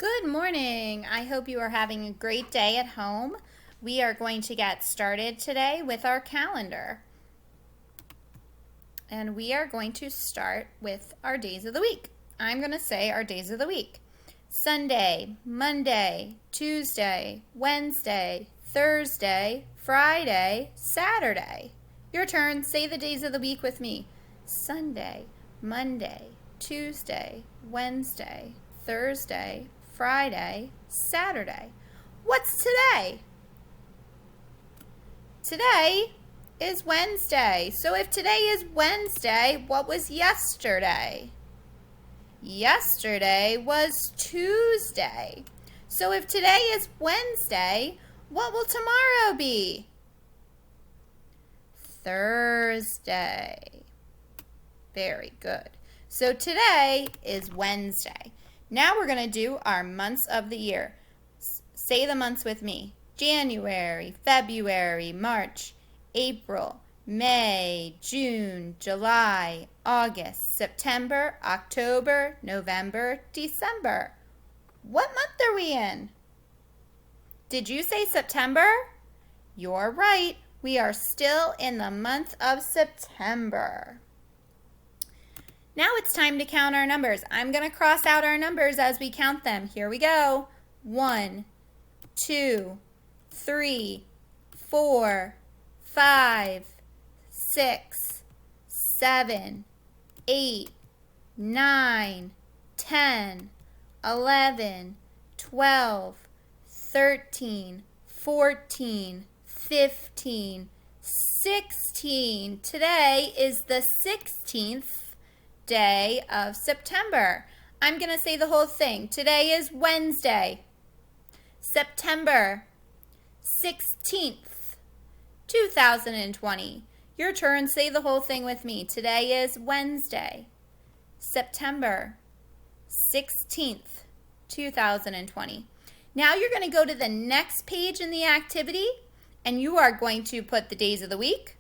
Good morning. I hope you are having a great day at home. We are going to get started today with our calendar. And we are going to start with our days of the week. I'm going to say our days of the week. Sunday, Monday, Tuesday, Wednesday, Thursday, Friday, Saturday. Your turn. Say the days of the week with me. Sunday, Monday, Tuesday, Wednesday, Thursday, Friday, Saturday. What's today? Today is Wednesday. So if today is Wednesday, what was yesterday? Yesterday was Tuesday. So if today is Wednesday, what will tomorrow be? Thursday. Very good. So today is Wednesday. Now we're going to do our months of the year. Say the months with me. January, February, March, April, May, June, July, August, September, October, November, December. What month are we in? Did you say September? You're right. We are still in the month of September. Now it's time to count our numbers. I'm going to cross out our numbers as we count them. Here we go. 1, 2, 3, 4, 5, 6, 7, 8, 9, 10, 11, 12, 13, 14, 15, 16. Today is the 16th day of September. I'm going to say the whole thing. Today is Wednesday, September 16th, 2020. Your turn. Say the whole thing with me. Today is Wednesday, September 16th, 2020. Now you're going to go to the next page in the activity, and you are going to put the days of the week,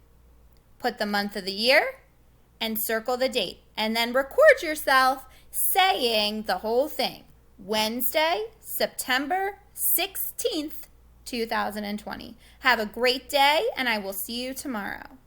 put the month of the year, and circle the date. And then record yourself saying the whole thing. Wednesday, September 16th, 2020. Have a great day, and I will see you tomorrow.